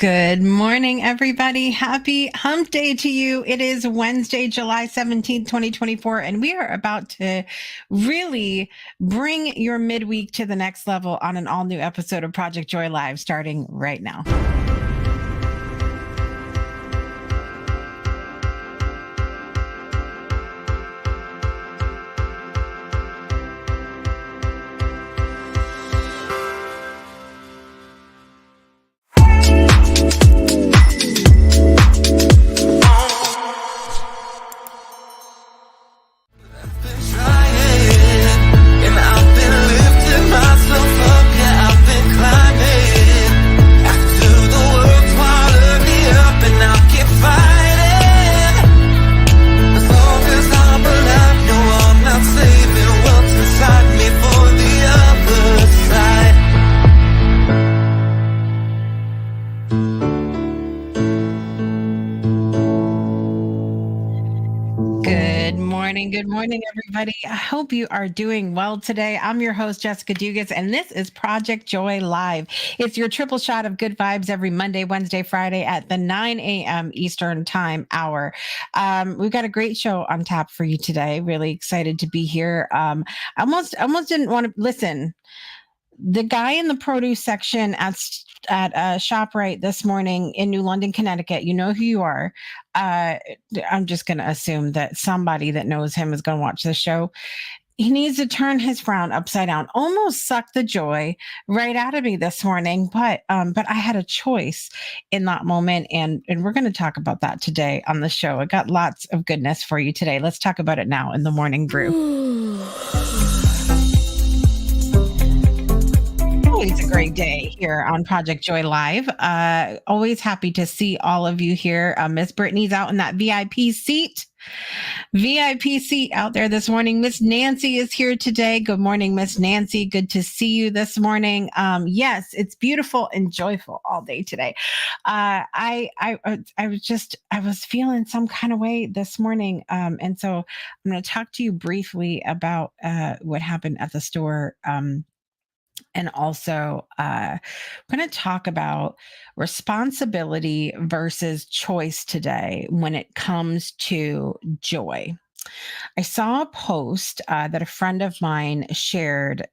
Good morning, everybody. Happy hump day to you. It is Wednesday, July 17th, 2024, and we are about to really bring your midweek to the next level on an all new episode of Project Joy Live starting right now. Good morning, everybody. I hope you are doing well today. I'm your host, Jessica Dugas, and this is Project Joy Live. It's your triple shot of good vibes every Monday, Wednesday, Friday at the 9 a.m. Eastern Time hour. We've got a great show on tap for you today. Really excited to be here. I almost didn't want to listen. The guy in the produce section at ShopRite this morning in New London, Connecticut, you know who you are. I'm just going to assume that somebody that knows him is going to watch this show. He needs to turn his frown upside down. Almost sucked the joy right out of me this morning, but I had a choice in that moment, and we're going to talk about that today on the show. I got lots of goodness for you today. Let's talk about it now in the morning brew. Always a great day here on Project Joy Live. Always happy to see all of you here. Miss Brittany's out in that VIP seat. VIP seat out there this morning. Miss Nancy is here today. Good morning, Miss Nancy. Good to see you this morning. Yes, it's beautiful and joyful all day today. I was feeling some kind of way this morning, and so I'm going to talk to you briefly about what happened at the store. And also, we're going to talk about responsibility versus choice today when it comes to joy. I saw a post that a friend of mine shared.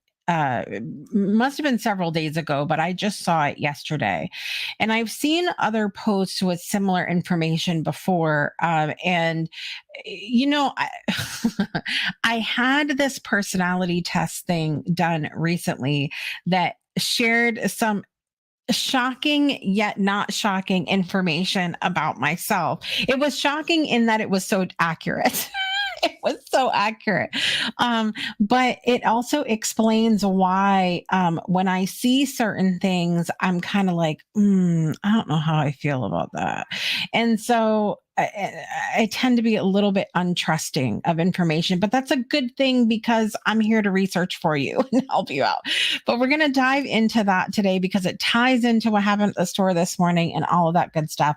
Must have been several days ago, but I just saw it yesterday. And I've seen other posts with similar information before. I, I had this personality test thing done recently that shared some shocking yet not shocking information about myself. It was shocking in that it was so accurate. It was so accurate. But it also explains why when I see certain things, I'm kind of like, I don't know how I feel about that. And so I tend to be a little bit untrusting of information, but that's a good thing because I'm here to research for you and help you out. But we're going to dive into that today because it ties into what happened at the store this morning and all of that good stuff.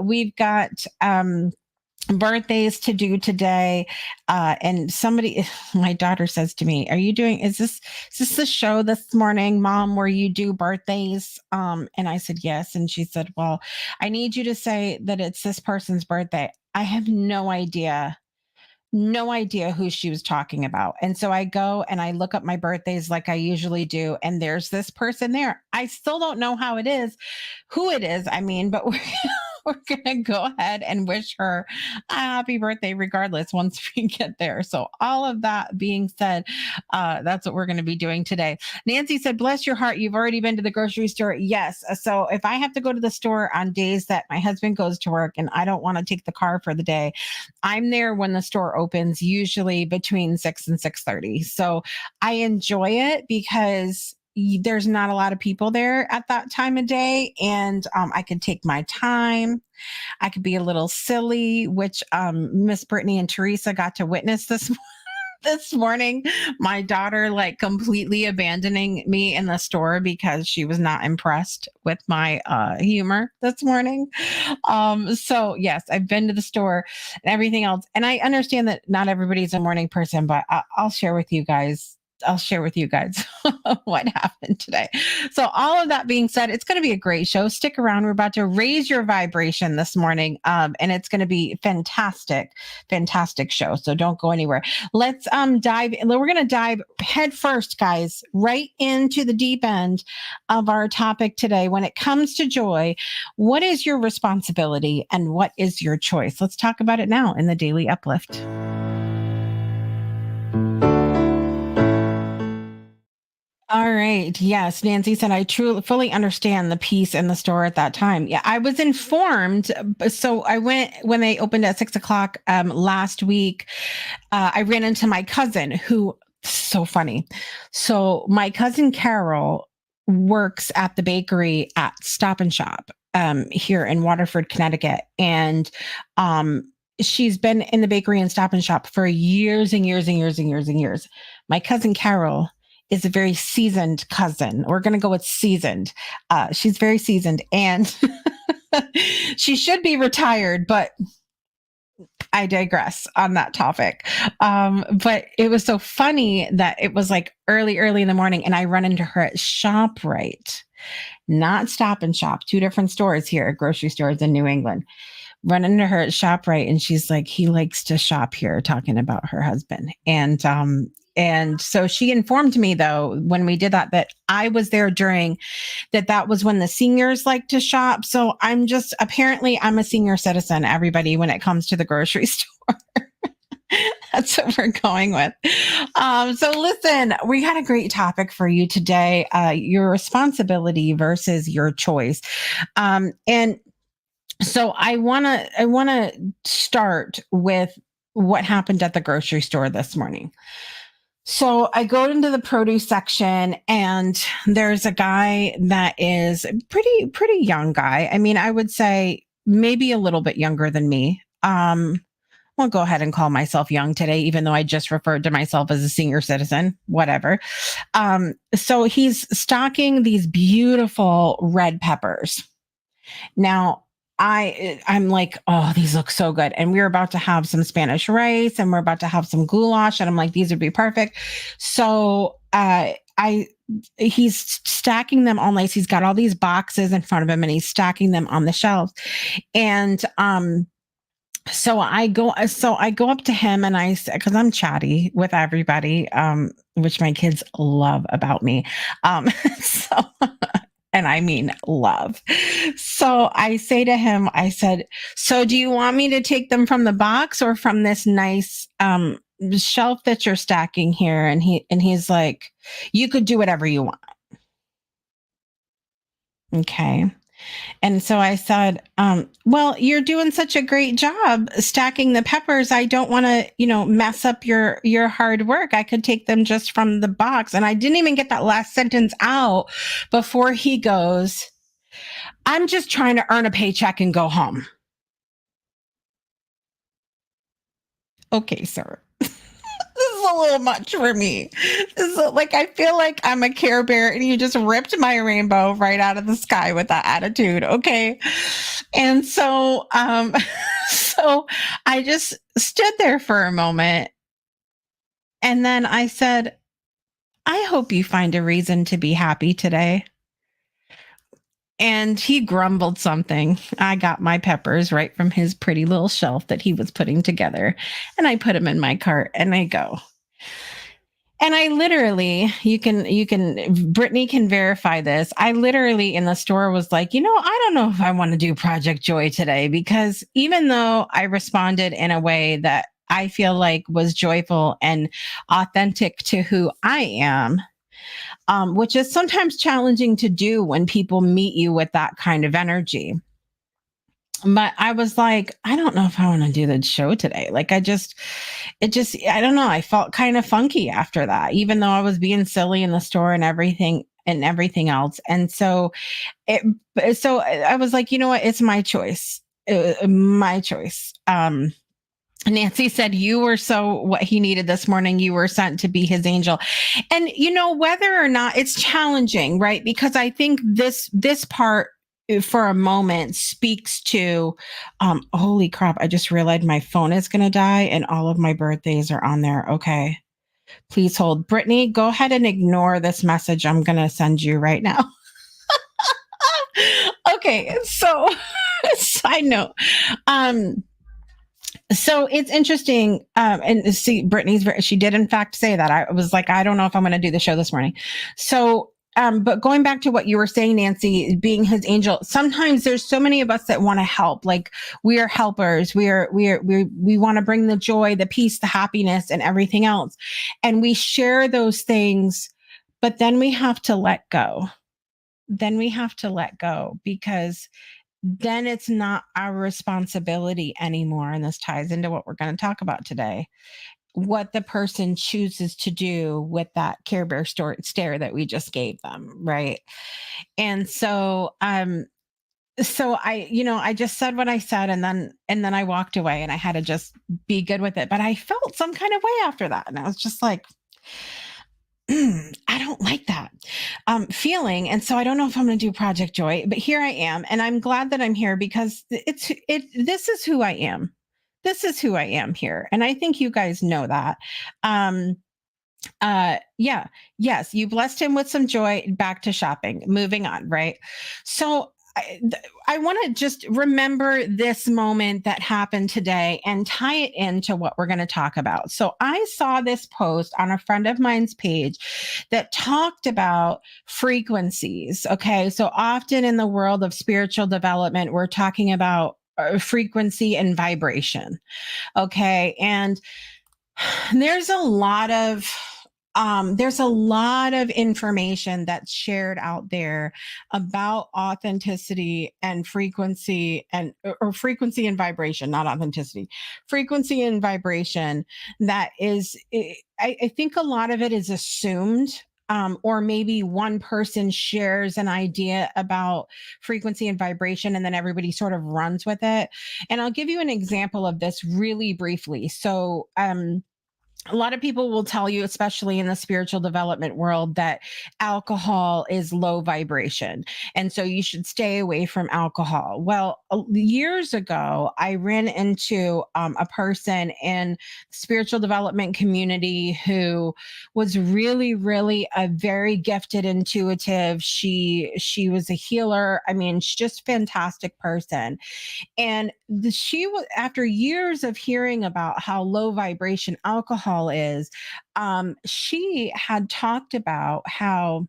We've got birthdays to do today, and somebody, my daughter says to me, is this the show this morning, Mom, where you do birthdays? And I said yes, and she said, well, I need you to say that it's this person's birthday. I have no idea who she was talking about. And so I go and I look up my birthdays like I usually do, and there's this person there. I still don't know who it is, I mean, but we're going to go ahead and wish her a happy birthday regardless once we get there. So all of that being said, that's what we're going to be doing today. Nancy said, bless your heart, you've already been to the grocery store. Yes. So if I have to go to the store on days that my husband goes to work and I don't want to take the car for the day, I'm there when the store opens, usually between 6 and 6:30. So I enjoy it because there's not a lot of people there at that time of day, and I could take my time. I could be a little silly, which Miss Brittany and Teresa got to witness this morning. My daughter like completely abandoning me in the store because she was not impressed with my humor this morning. So yes, I've been to the store and everything else, and I understand that not everybody's a morning person, but I'll share with you guys I'll share with you guys what happened today. So, all of that being said, it's going to be a great show. Stick around. We're about to raise your vibration this morning, and it's going to be fantastic, fantastic show. So, don't go anywhere. Let's dive. We're going to dive head first, guys, right into the deep end of our topic today. When it comes to joy, what is your responsibility and what is your choice? Let's talk about it now in the Daily Uplift. All right. Yes, Nancy said, I truly fully understand the peace in the store at that time. Yeah, I was informed. So I went when they opened at 6 o'clock last week. I ran into my cousin who, so funny. So my cousin Carol works at the bakery at Stop and Shop here in Waterford, Connecticut. And she's been in the bakery and Stop and Shop for years and years and years and years and years. My cousin Carol is a very seasoned cousin. We're going to go with seasoned. She's very seasoned and she should be retired, but I digress on that topic. But it was so funny that it was like early in the morning and I run into her at ShopRite, not Stop and Shop, two different stores here, grocery stores in New England. Run into her at ShopRite and she's like, he likes to shop here, talking about her husband. And so she informed me though, when we did that I was there during that was when the seniors like to shop. So apparently I'm a senior citizen, everybody, when it comes to the grocery store. That's what we're going with. So listen, we got a great topic for you today. Your responsibility versus your choice. And so I want to start with what happened at the grocery store this morning. So I go into the produce section and there's a guy that is pretty young guy. I mean, I would say maybe a little bit younger than me. I'll go ahead and call myself young today, even though I just referred to myself as a senior citizen, whatever. So he's stocking these beautiful red peppers. Now, I'm like, oh, these look so good. And we were about to have some Spanish rice and we're about to have some goulash. And I'm like, these would be perfect. So he's stacking them all nice. He's got all these boxes in front of him and he's stacking them on the shelves. And so I go up to him and I say, because I'm chatty with everybody, which my kids love about me. So and I mean love. So I say to him, I said, so do you want me to take them from the box or from this nice shelf that you're stacking here? And he's like, you could do whatever you want. Okay. And so I said, well, you're doing such a great job stacking the peppers. I don't want to, mess up your hard work. I could take them just from the box. And I didn't even get that last sentence out before he goes, I'm just trying to earn a paycheck and go home. Okay, sir. This is a little much for me. This is like, I feel like I'm a Care Bear and you just ripped my rainbow right out of the sky with that attitude. Okay. And so, so I just stood there for a moment and then I said, I hope you find a reason to be happy today. And he grumbled something. I got my peppers right from his pretty little shelf that he was putting together. And I put them in my cart and I go. And I literally, Brittany can verify this. I literally in the store was like, I don't know if I want to do Project Joy today, because even though I responded in a way that I feel like was joyful and authentic to who I am, which is sometimes challenging to do when people meet you with that kind of energy. But I was like, I don't know if I want to do the show today. Like, I don't know. I felt kind of funky after that, even though I was being silly in the store and everything else. And so I was like, you know what? It's my choice. My choice. Nancy said you were what he needed this morning. You were sent to be his angel. And whether or not it's challenging, right? Because I think this part for a moment speaks to holy crap, I just realized my phone is going to die and all of my birthdays are on there. Okay. Please hold. Brittany, go ahead and ignore this message I'm going to send you right now. Okay, so side note. Um, so it's interesting. And see, she did in fact say that. I was like, I don't know if I'm going to do the show this morning. So, but going back to what you were saying, Nancy, being his angel, sometimes there's so many of us that want to help. Like we are helpers. We want to bring the joy, the peace, the happiness, and everything else. And we share those things, but then we have to let go. Then we have to let go because then it's not our responsibility anymore. And this ties into what we're going to talk about today. What the person chooses to do with that Care Bear stare that we just gave them, right? And so I just said what I said, and then I walked away, and I had to just be good with it. But I felt some kind of way after that, and I was just like, I don't like that feeling. And so I don't know if I'm going to do Project Joy, but here I am. And I'm glad that I'm here because this is who I am. This is who I am here. And I think you guys know that. Um, yeah, yes, you blessed him with some joy. Back to shopping, moving on, right? So I want to just remember this moment that happened today and tie it into what we're going to talk about. So I saw this post on a friend of mine's page that talked about frequencies. Okay, so often in the world of spiritual development, we're talking about frequency and vibration. Okay, and there's a lot of information that's shared out there about authenticity and frequency or frequency and vibration, not authenticity, frequency and vibration. That is, I think a lot of it is assumed. Or maybe one person shares an idea about frequency and vibration, and then everybody sort of runs with it. And I'll give you an example of this really briefly. So, a lot of people will tell you, especially in the spiritual development world, that alcohol is low vibration. And so you should stay away from alcohol. Well, years ago, I ran into a person in spiritual development community who was really, really a very gifted intuitive. She was a healer. I mean, she's just fantastic person. And she was, after years of hearing about how low vibration alcohol is, she had talked about how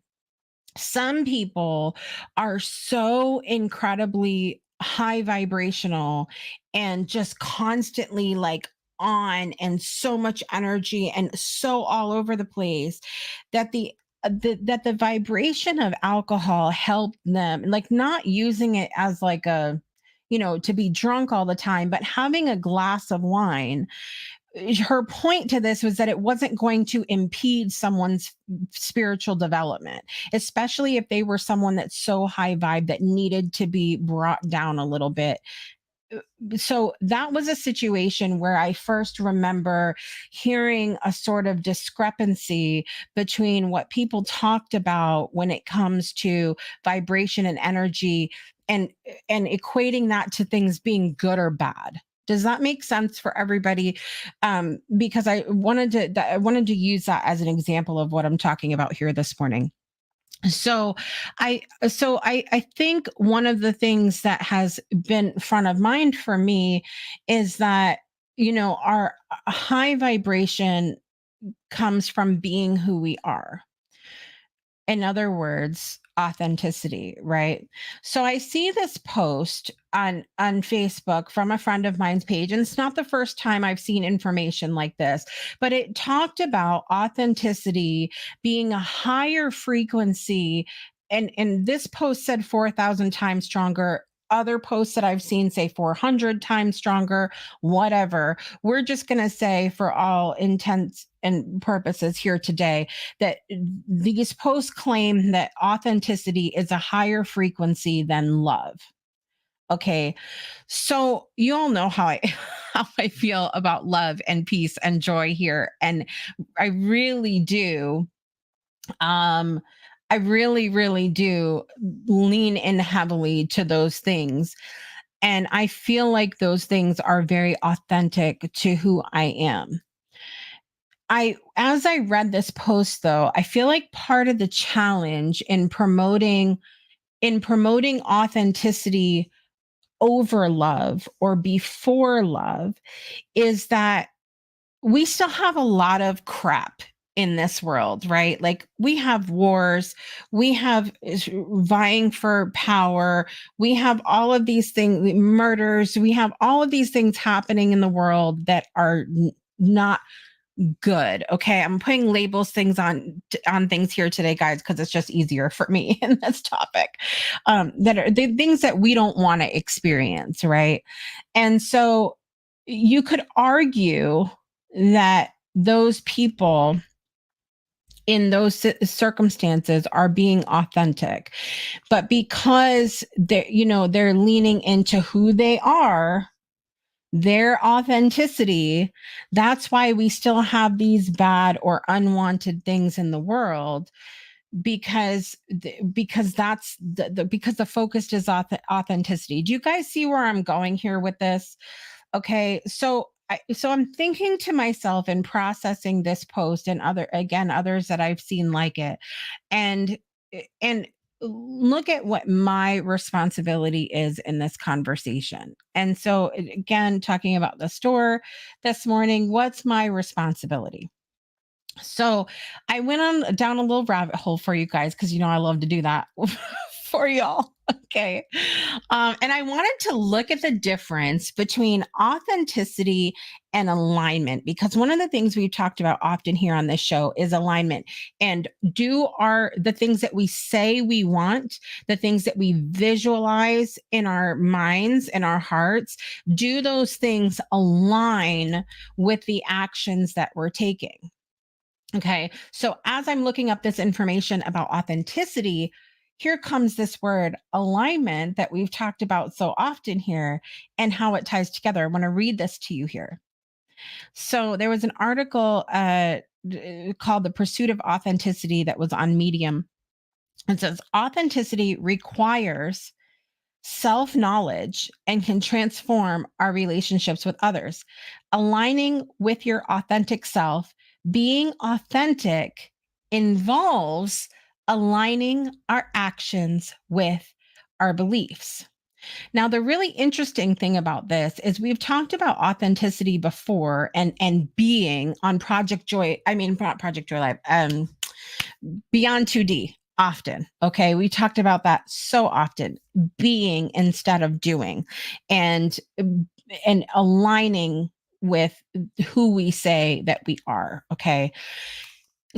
some people are so incredibly high vibrational and just constantly like on and so much energy and so all over the place that the vibration of alcohol helped them, like not using it as like a, to be drunk all the time, but having a glass of wine. Her point to this was that it wasn't going to impede someone's spiritual development, especially if they were someone that's so high vibe that needed to be brought down a little bit. So that was a situation where I first remember hearing a sort of discrepancy between what people talked about when it comes to vibration and energy, and equating that to things being good or bad. Does that make sense for everybody? Because I wanted to use that as an example of what I'm talking about here this morning. So I think one of the things that has been front of mind for me is that, our high vibration comes from being who we are. In other words, authenticity, right? So I see this post on Facebook from a friend of mine's page, and it's not the first time I've seen information like this, but it talked about authenticity being a higher frequency. And this post said 4,000 times stronger. Other posts that I've seen say 400 times stronger, whatever. We're just going to say, for all intents and purposes here today, that these posts claim that authenticity is a higher frequency than love. Okay. So you all know how I how I feel about love and peace and joy here. And I really do um I really, really do lean in heavily to those things. And I feel like those things are very authentic to who I am. I as I read this post though, I feel like part of the challenge in promoting authenticity over love or before love is that we still have a lot of crap in this world, right? Like we have wars, we have vying for power, we have all of these things, murders, we have all of these things happening in the world that are not good. Okay, I'm putting labels things on things here today, guys, because it's just easier for me in this topic. That are the things that we don't want to experience, right? And so you could argue that those people in those circumstances are being authentic, but because they're leaning into who they are, their authenticity, that's why we still have these bad or unwanted things in the world, because that's because the focus is authenticity. Do you guys see where I'm going here with this? Okay, so I'm thinking to myself and processing this post and others that I've seen like it, and and look at what my responsibility is in this conversation. And so again, talking about the store this morning, what's my responsibility? So I went on down a little rabbit hole for you guys because I love to do that for y'all. Okay. And I wanted to look at the difference between authenticity and alignment, because one of the things we've talked about often here on this show is alignment. And the things that we say we want, the things that we visualize in our minds and our hearts, do those things align with the actions that we're taking? Okay. So as I'm looking up this information about authenticity, here comes this word alignment that we've talked about so often here and how it ties together. I want to read this to you here. So there was an article called The Pursuit of Authenticity that was on Medium. It says authenticity requires self knowledge and can transform our relationships with others. Aligning with your authentic self, being authentic involves aligning our actions with our beliefs. Now, the really interesting thing about this is we've talked about authenticity before and being on Project Joy. I mean, not Project Joy Live. Beyond 2D often. Okay. We talked about that so often, being instead of doing, and and aligning with who we say that we are. Okay.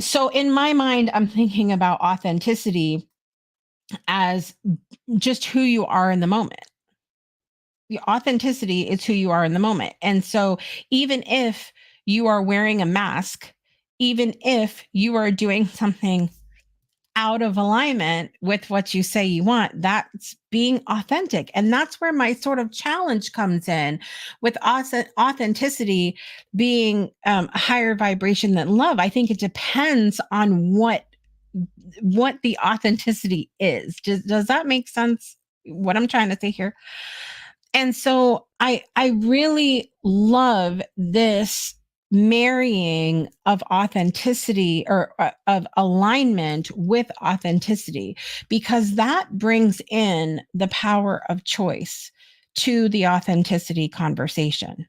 So in my mind, I'm thinking about authenticity as just who you are in the moment. The authenticity is who you are in the moment. And so even if you are wearing a mask, even if you are doing something out of alignment with what you say you want, that's being authentic. And that's where my sort of challenge comes in with authenticity being a higher vibration than love. I think it depends on what the authenticity is. Does that make sense? What I'm trying to say here? And so I really love this marrying of authenticity, or of alignment with authenticity, because that brings in the power of choice to the authenticity conversation.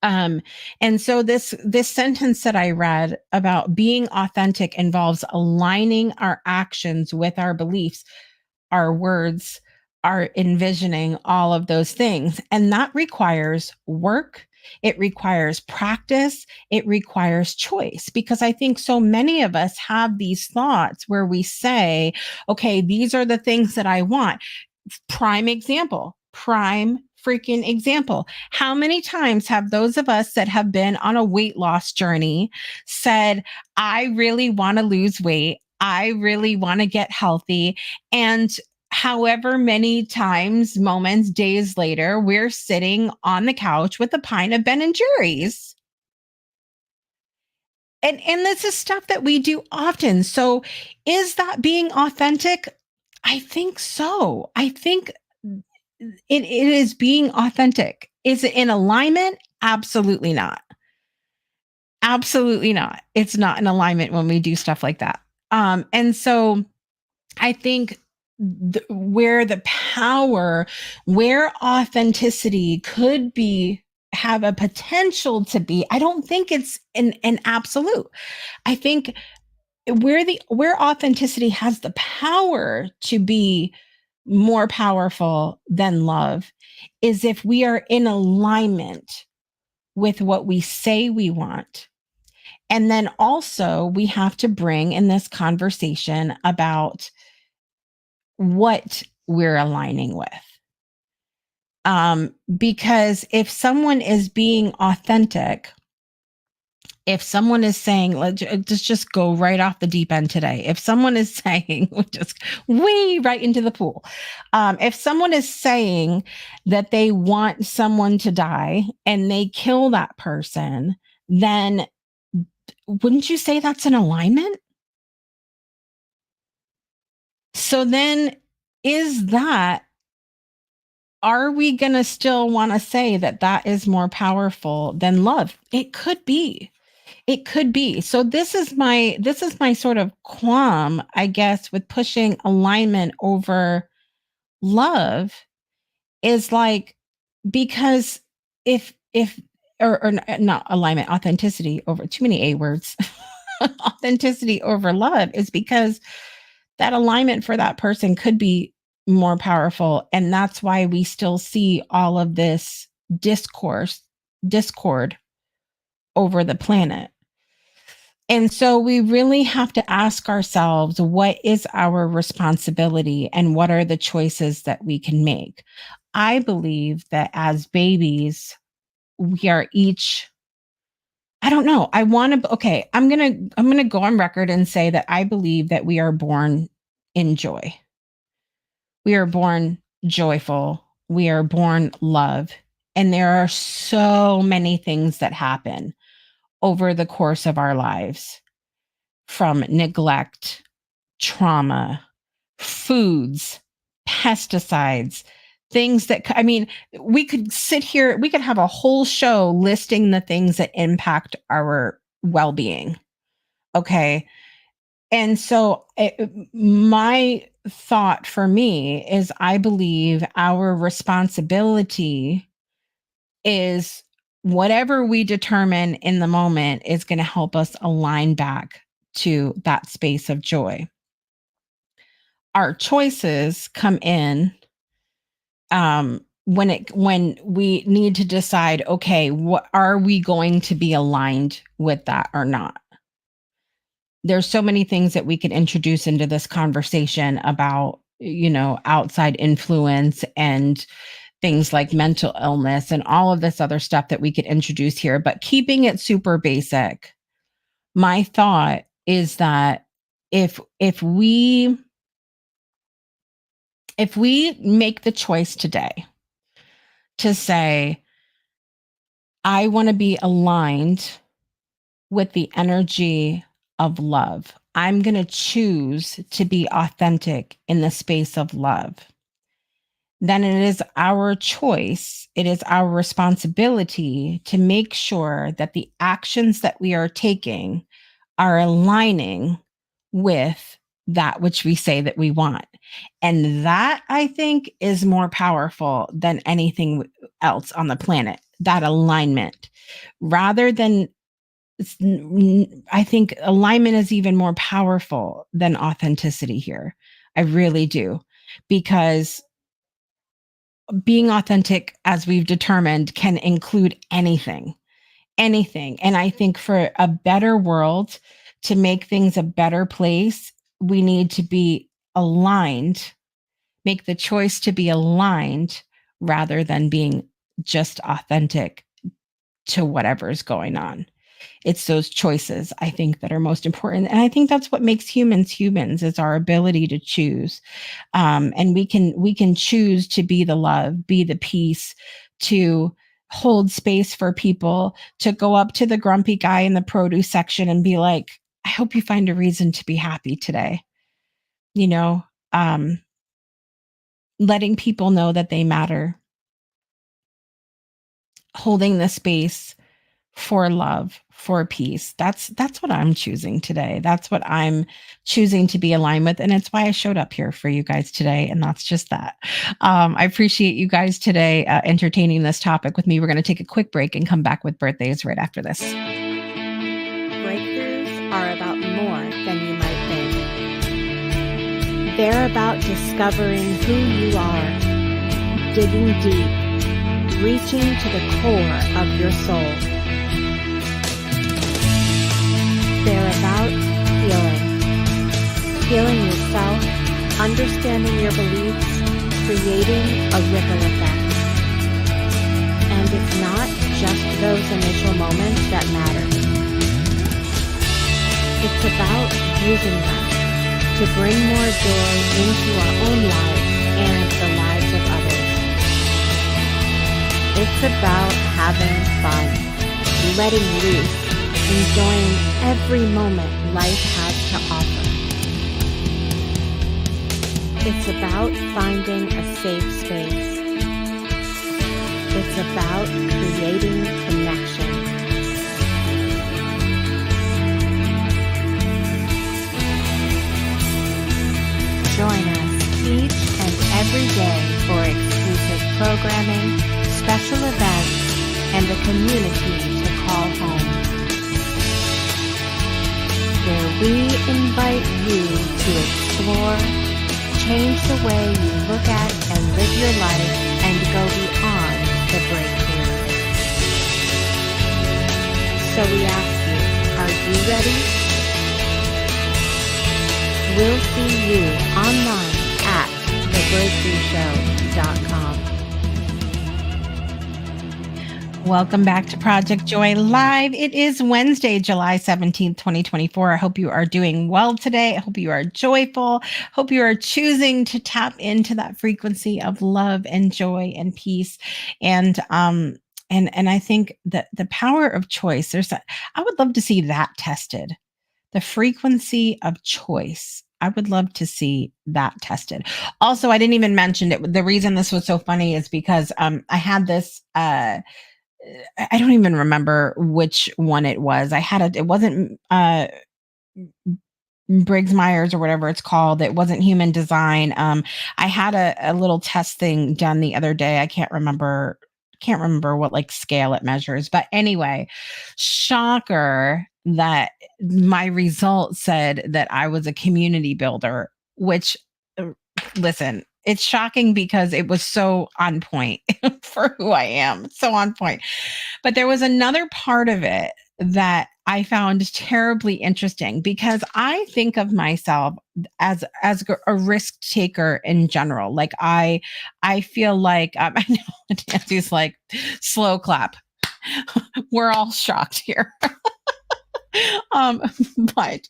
um and so this sentence that I read about being authentic involves aligning our actions with our beliefs, our words, our envisioning, all of those things. And that requires work. It requires practice. It requires choice, because I think so many of us have these thoughts where we say, okay, these are the things that I want. Prime freaking example. How many times have those of us that have been on a weight loss journey said, I really want to lose weight. I really want to get healthy. And however many times, moments, days later, we're sitting on the couch with a pint of Ben and Jerry's. And this is stuff that we do often. So is that being authentic? I think so. I think it is being authentic. Is it in alignment? Absolutely not. Absolutely not. It's not in alignment when we do stuff like that. And so I think where the power, where authenticity could be, have a potential to be, I don't think it's an absolute. I think where authenticity has the power to be more powerful than love is if we are in alignment with what we say we want. And then also, we have to bring in this conversation about what we're aligning with. Because if someone is being authentic, if someone is saying, just go right off the deep end today. If someone is saying, just way right into the pool. If someone is saying that they want someone to die and they kill that person, then wouldn't you say that's an alignment? So then, is that, are we going to still want to say that that is more powerful than love? It could be. It could be. So this is my sort of qualm, I guess, with pushing alignment over love is like, because if not alignment, authenticity over, too many A words. Authenticity over love is because that alignment for that person could be more powerful, and that's why we still see all of this discord over the planet. And so we really have to ask ourselves, what is our responsibility and what are the choices that we can make? I believe that as babies, we are each, I don't know. I want to, okay, I'm going to go on record and say that I believe that we are born in joy. We are born joyful. We are born love. And there are so many things that happen over the course of our lives, from neglect, trauma, foods, pesticides, things that, I mean, we could sit here, we could have a whole show listing the things that impact our well being. Okay. And so, my thought for me is, I believe our responsibility is, whatever we determine in the moment is going to help us align back to that space of joy. Our choices come in, when we need to decide, okay, what are we going to be aligned with that or not? There's so many things that we could introduce into this conversation about, outside influence and things like mental illness and all of this other stuff that we could introduce here, but keeping it super basic, my thought is that if we make the choice today to say, I want to be aligned with the energy of love, I'm going to choose to be authentic in the space of love, then it is our choice, it is our responsibility to make sure that the actions that we are taking are aligning with that which we say that we want. And that, I think, is more powerful than anything else on the planet, that alignment. Rather than, I think alignment is even more powerful than authenticity here. I really do. Because being authentic, as we've determined, can include anything, anything. And I think for a better world, to make things a better place, we need to be aligned, make the choice to be aligned rather than being just authentic to whatever's going on. It's those choices, I think, that are most important. And I think that's what makes humans humans, is our ability to choose. And we can choose to be the love, be the peace, to hold space for people, to go up to the grumpy guy in the produce section and be like, I hope you find a reason to be happy today. You know, um, letting people know that they matter, holding the space for love, for peace. That's what I'm choosing today. That's what I'm choosing to be aligned with, and it's why I showed up here for you guys today. And that's just that. I appreciate you guys today entertaining this topic with me. We're going to take a quick break and come back with birthdays right after this. Breakthroughs are about more than you might think. They're about discovering who you are, digging deep, reaching to the core of your soul. They're about healing yourself, understanding your beliefs, creating a ripple effect. And it's not just those initial moments that matter. It's about using them to bring more joy into our own lives and the lives of others. It's about having fun, letting loose, enjoying every moment life has to offer. It's about finding a safe space. It's about creating connection. Join us each and every day for exclusive programming, special events, and a community to call home, where we invite you to explore, change the way you look at and live your life, and go beyond the breakthrough. So we ask you, are you ready? We'll see you online at thebreakthroughshow.com. Welcome back to Project Joy Live. It is Wednesday, July 17th, 2024. I hope you are doing well today. I hope you are joyful. Hope you are choosing to tap into that frequency of love and joy and peace. And I think that the power of choice, I would love to see that tested. The frequency of choice. I would love to see that tested. Also, I didn't even mention it. The reason this was so funny is because I had this I don't even remember which one it was. It wasn't Briggs Myers or whatever it's called. It wasn't human design. I had a little test thing done the other day. I can't remember what like scale it measures. But anyway, shocker that my result said that I was a community builder, which listen, it's shocking because it was so on point for who I am. So on point. But there was another part of it that I found terribly interesting because I think of myself as a risk taker in general. Like I feel like I know Nancy's like slow clap. We're all shocked here. But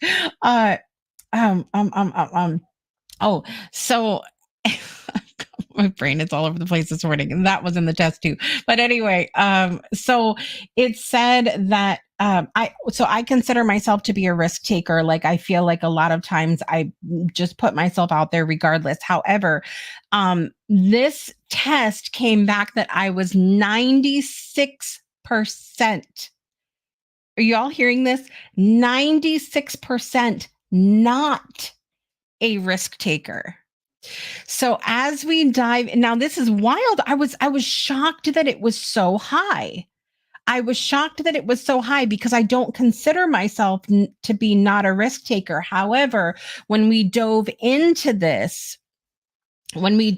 oh, so my brain is all over the place this morning, and that was in the test too. But anyway, so it said that I consider myself to be a risk taker. Like I feel like a lot of times I just put myself out there regardless. However, this test came back that I was 96%. Are you all hearing this? 96% not a risk taker. So as we dive, now this is wild. I was shocked that it was so high. I was shocked that it was so high because I don't consider myself to be not a risk taker. However, when we dove into this, we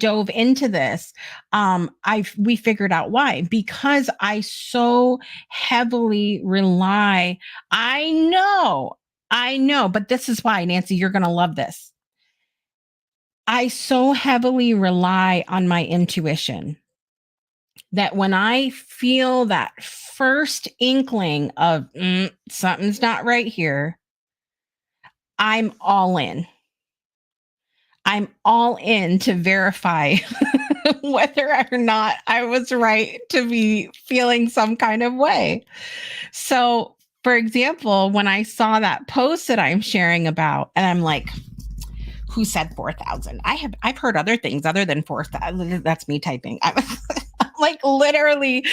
figured out why. Because I so heavily rely. I know, but this is why, Nancy, you're going to love this. I so heavily rely on my intuition that when I feel that first inkling of something's not right here, I'm all in. I'm all in to verify whether or not I was right to be feeling some kind of way. So, for example, when I saw that post that I'm sharing about, and I'm like, who said 4,000? I've heard other things other than 4,000. That's me typing. like literally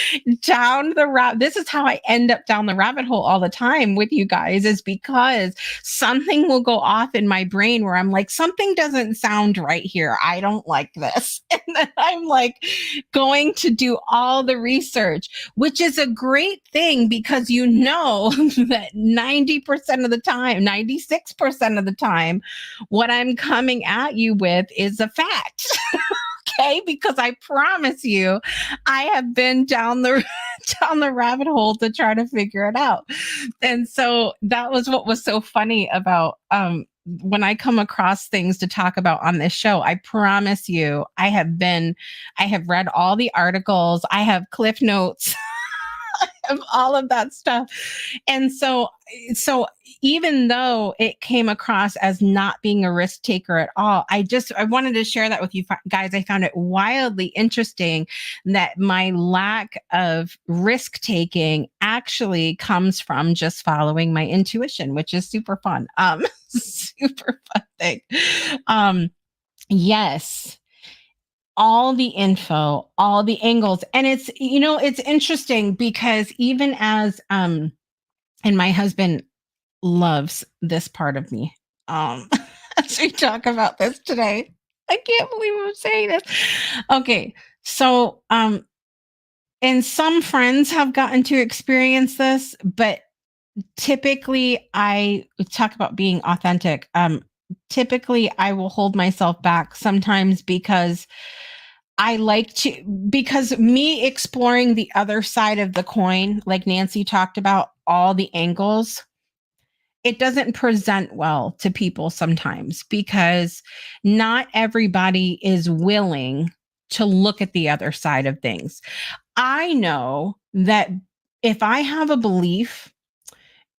down the this is how I end up down the rabbit hole all the time with you guys, is because something will go off in my brain where I'm like, something doesn't sound right here. I don't like this. And then I'm like going to do all the research, which is a great thing because you know that 90% of the time, 96% of the time, what I'm coming at you with is a fact. Okay, because I promise you, I have been down the down the rabbit hole to try to figure it out. And so that was what was so funny about when I come across things to talk about on this show. I promise you, I have read all the articles, I have cliff notes of all of that stuff. And so even though it came across as not being a risk taker at all, I wanted to share that with you guys. I found it wildly interesting that my lack of risk taking actually comes from just following my intuition, which is super fun. Super fun thing. Yes, all the info, all the angles. And it's interesting because even and my husband loves this part of me. As we talk about this today, I can't believe I'm saying this. Okay. So, and some friends have gotten to experience this, but typically I talk about being authentic. Typically I will hold myself back sometimes because because me exploring the other side of the coin, like Nancy talked about, all the angles, it doesn't present well to people sometimes because not everybody is willing to look at the other side of things. I know that if I have a belief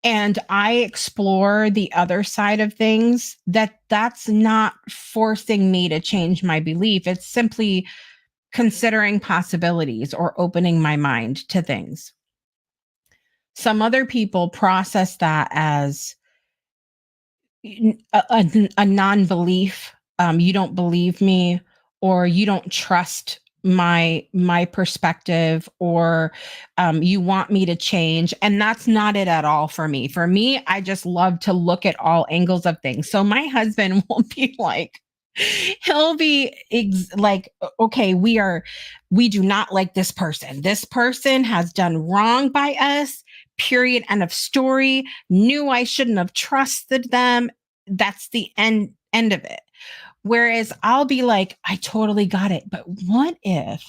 and I explore the other side of things, that's not forcing me to change my belief. It's simply considering possibilities or opening my mind to things. Some other people process that as a non-belief. You don't believe me, or you don't trust my perspective, or you want me to change. And that's not it at all for me. For me, I just love to look at all angles of things. So my husband will be like, he'll be like, okay, we do not like this person. This person has done wrong by us. Period. End of story. Knew I shouldn't have trusted them. That's the end of it. Whereas I'll be like, I totally got it. But what if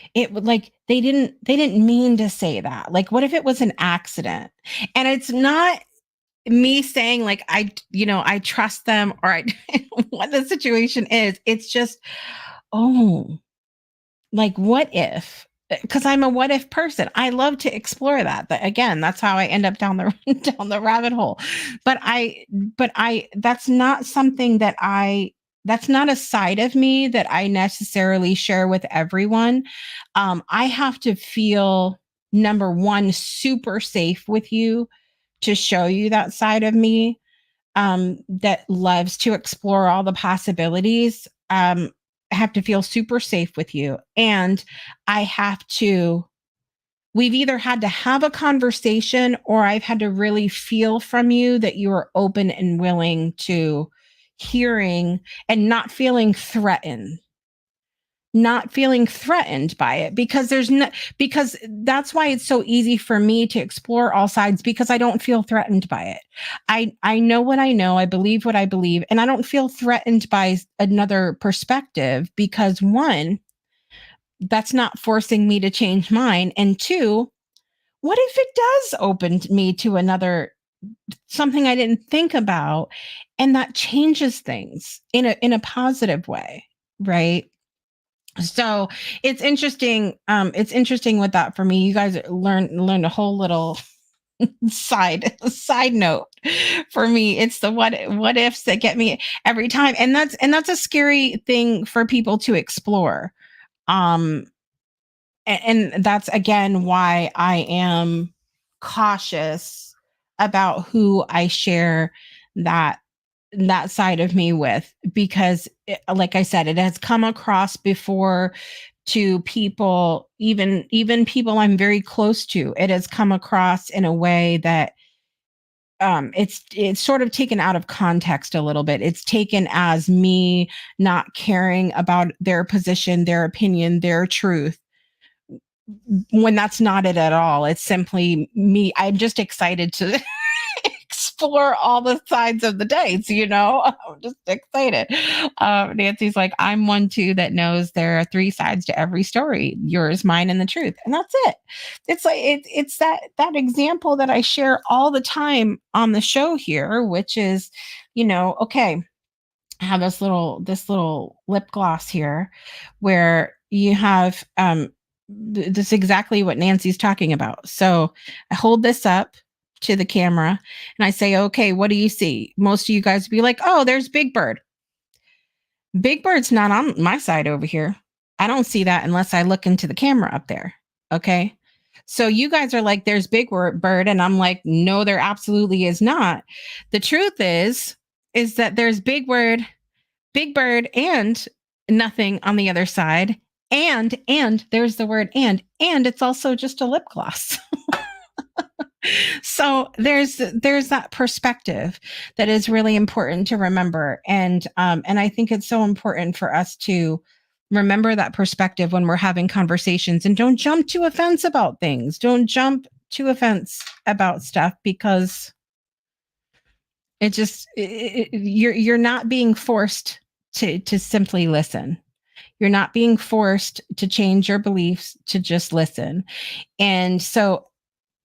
it would, like, they didn't mean to say that? Like, what if it was an accident? And it's not me saying like I trust them, or I what the situation is. It's just, oh, like, what if? Because I'm a what if person. I love to explore that. But again, that's how I end up down the down the rabbit hole. But I that's not something that's not a side of me that I necessarily share with everyone. I have to feel, number one, super safe with you to show you that side of me, that loves to explore all the possibilities. I have to feel super safe with you. And we've either had to have a conversation, or I've had to really feel from you that you are open and willing to hearing and not feeling threatened by it, because because that's why it's so easy for me to explore all sides, because I don't feel threatened by it. I know what I know, I believe what I believe, and I don't feel threatened by another perspective, because one, that's not forcing me to change mine, and two, what if it does open me to another, something I didn't think about, and that changes things in a positive way, right? So it's interesting with that for me. You guys learned a whole little side note. For me, it's the what ifs that get me every time, and that's a scary thing for people to explore. um and that's again why I am cautious about who I share that that side of me with, because like I said, it has come across before to people, even people I'm very close to. It has come across in a way that it's sort of taken out of context a little bit. It's taken as me not caring about their position, their opinion, their truth, when that's not it at all. It's simply me. I'm just excited to explore all the sides of the dates, I'm just excited. Nancy's like, I'm one too that knows there are three sides to every story: yours, mine, and the truth. And that's it. It's like it's that example that I share all the time on the show here, which is, okay, I have this little lip gloss here where you have this is exactly what Nancy's talking about. So I hold this up to the camera and I say, okay, what do you see? Most of you guys would be like, oh, there's Big Bird. Big Bird's not on my side over here. I don't see that unless I look into the camera up there. Okay. So you guys are like, there's Big Bird. And I'm like, no, there absolutely is not. The truth is that there's Big Bird, and nothing on the other side. And there's the word and it's also just a lip gloss. So there's that perspective that is really important to remember. And I think it's so important for us to remember that perspective when we're having conversations, and don't jump to offense about things. Don't jump to offense about stuff, because you're not being forced to simply listen. You're not being forced to change your beliefs, to just listen. And so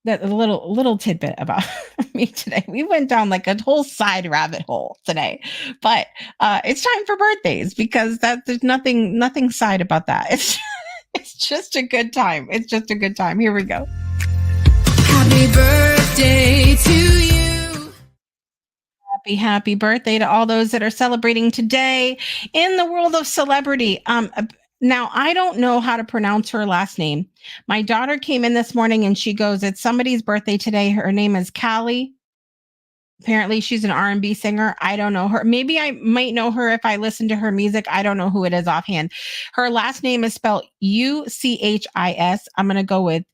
that a little tidbit about me today. We went down like a whole side rabbit hole today, but it's time for birthdays, because there's nothing side about that. It's just a good time. It's just a good time. Here we go. Happy birthday to you. Happy birthday to all those that are celebrating today in the world of celebrity. Now, I don't know how to pronounce her last name. My daughter came in this morning and she goes, it's somebody's birthday today. Her name is Callie. Apparently she's an R&B singer. I don't know her. Maybe I might know her if I listen to her music. I don't know who it is offhand. Her last name is spelled Uchis. I'm going to go with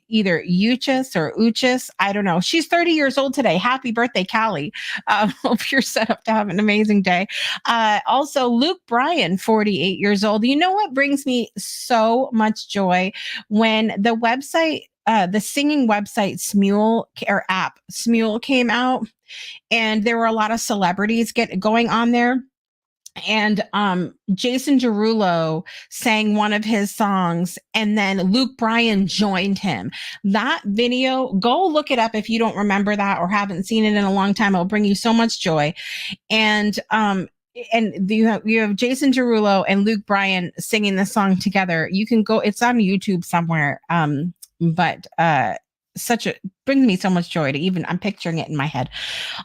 either Uchis or Uchis. I don't know. She's 30 years old today. Happy birthday, Callie. Hope you're set up to have an amazing day. Also, Luke Bryan, 48 years old. You know what brings me so much joy? When the website, the singing website Smule came out, and there were a lot of celebrities going on there. And Jason Derulo sang one of his songs, and then Luke Bryan joined him. That video, go look it up if you don't remember that or haven't seen it in a long time. It'll bring you so much joy. And you have Jason Derulo and Luke Bryan singing the song together. You can go, it's on YouTube somewhere. But brings me so much joy to even, I'm picturing it in my head.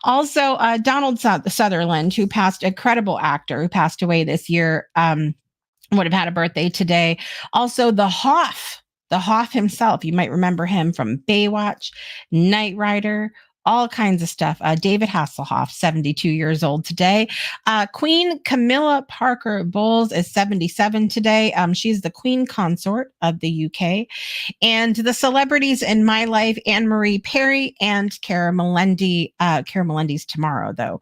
Also, Donald Sutherland, who passed, a credible actor who passed away this year, would have had a birthday today. Also, the Hoff himself, you might remember him from Baywatch, Knight Rider, all kinds of stuff. David Hasselhoff, 72 years old today. Queen Camilla Parker Bowles is 77 today. She's the Queen Consort of the UK. And the celebrities in my life, Anne-Marie Perry and Cara Melendi. Cara Melendi's tomorrow, though.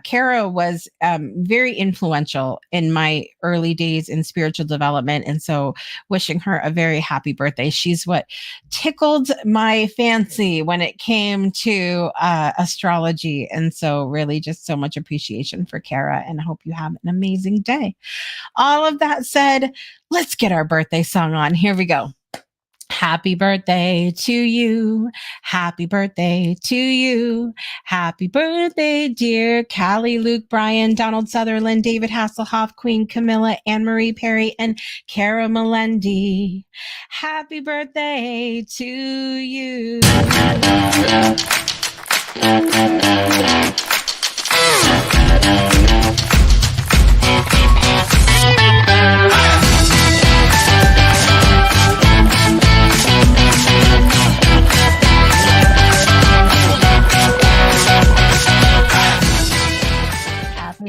Cara was very influential in my early days in spiritual development. And so wishing her a very happy birthday. She's what tickled my fancy when it came to astrology. And so really just so much appreciation for Cara, and I hope you have an amazing day. All of that said, let's get our birthday song on. Here we go. Happy birthday to you. Happy birthday to you. Happy birthday, dear Callie, Luke Bryan, Donald Sutherland, David Hasselhoff, Queen Camilla, Anne-Marie Perry, and Cara Melendi. Happy birthday to you.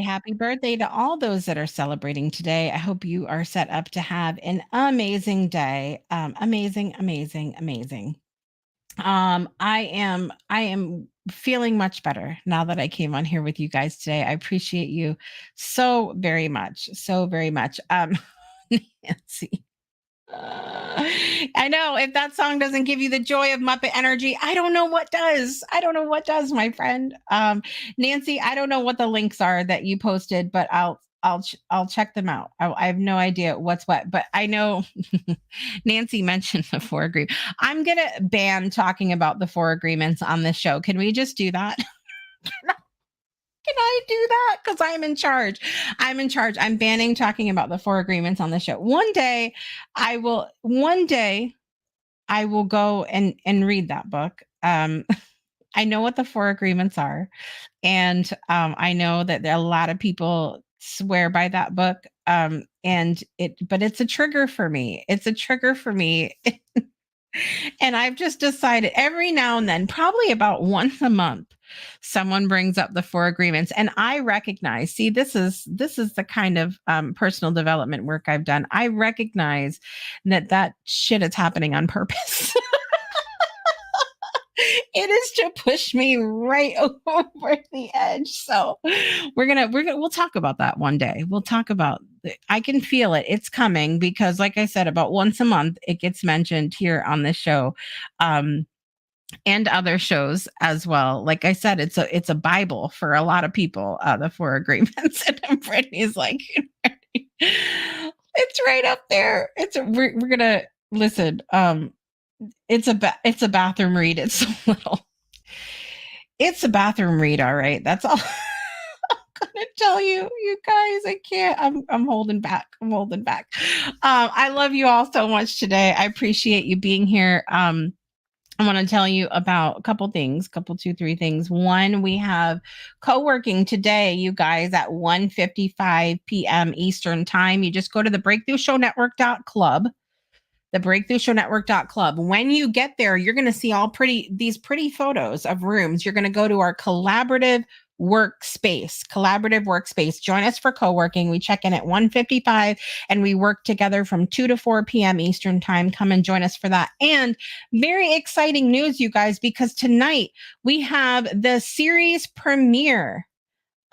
happy birthday to all those that are celebrating today. I hope you are set up to have an amazing day. Amazing, amazing, amazing. I am feeling much better now that I came on here with you guys today. I appreciate you so very much. So very much. Nancy. I know if that song doesn't give you the joy of Muppet energy, I don't know what does. I don't know what does, my friend. Nancy, I don't know what the links are that you posted, but I'll check them out. I have no idea what's what, but I know Nancy mentioned the 4 agreements. I'm gonna ban talking about the 4 agreements on this show. Can we just do that? Can I do that? Because I'm in charge. I'm in charge. I'm banning talking about the 4 agreements on the show. One day I will go and read that book. I know what the 4 agreements are. And I know that there are a lot of people swear by that book. But it's a trigger for me. It's a trigger for me. And I've just decided every now and then, probably about once a month, someone brings up the 4 agreements, and I recognize, see, this is the kind of personal development work I've done. I recognize that shit is happening on purpose. It is to push me right over the edge. So we'll talk about that one day. We'll talk about I can feel it. It's coming because, like I said, about once a month it gets mentioned here on this show. And other shows as well. Like I said, it's a Bible for a lot of people, the 4 agreements. And Brittany's like, it's right up there. We're gonna listen. It's a bathroom read. It's so little. It's a bathroom read, all right. That's all I'm gonna tell you, you guys. I can't. I'm holding back. I love you all so much today. I appreciate you being here. I want to tell you about a couple things, 3 things. One, we have co-working today, you guys, at 1:55 p.m. Eastern time. You just go to the breakthroughshownetwork.club. The breakthroughshownetwork.club. When you get there, you're going to see these pretty photos of rooms. You're going to go to our collaborative workspace. Join us for co-working. We check in at 1:55 and we work together from 2 to 4 p.m. Eastern time. Come and join us for that. And very exciting news, you guys, because tonight we have the series premiere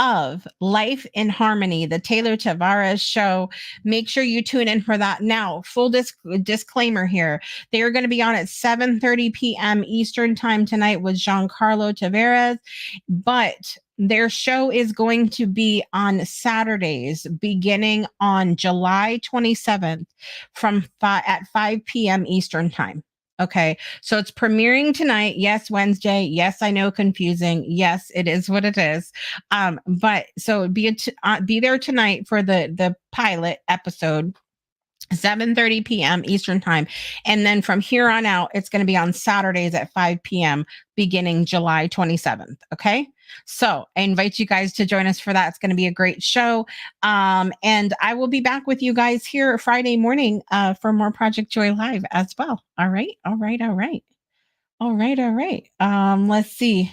of Life in Harmony, the Taylor Tavares show. Make sure you tune in for that. Now, full disclaimer here. They are going to be on at 7:30 p.m. Eastern time tonight with Giancarlo Tavares, but their show is going to be on Saturdays beginning on July 27th at 5 p.m. Eastern time. Okay, so it's premiering tonight. Yes, Wednesday. Yes, I know, confusing. Yes, it is what it is. But so be there tonight for the pilot episode, 7:30 p.m. Eastern time, and then from here on out, it's going to be on Saturdays at 5 p.m. beginning July 27th. Okay. So I invite you guys to join us for that. It's going to be a great show. And I will be back with you guys here Friday morning for more Project Joy Live as well. All right. Let's see.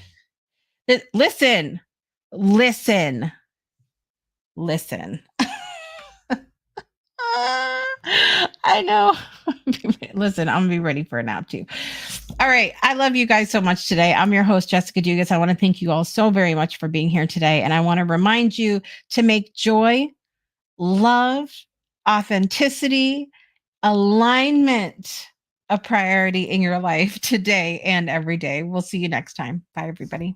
Listen. I know. Listen, I'm gonna be ready for a nap too. All right. I love you guys so much today. I'm your host, Jessica Dugas. I want to thank you all so very much for being here today. And I want to remind you to make joy, love, authenticity, alignment a priority in your life today and every day. We'll see you next time. Bye, everybody.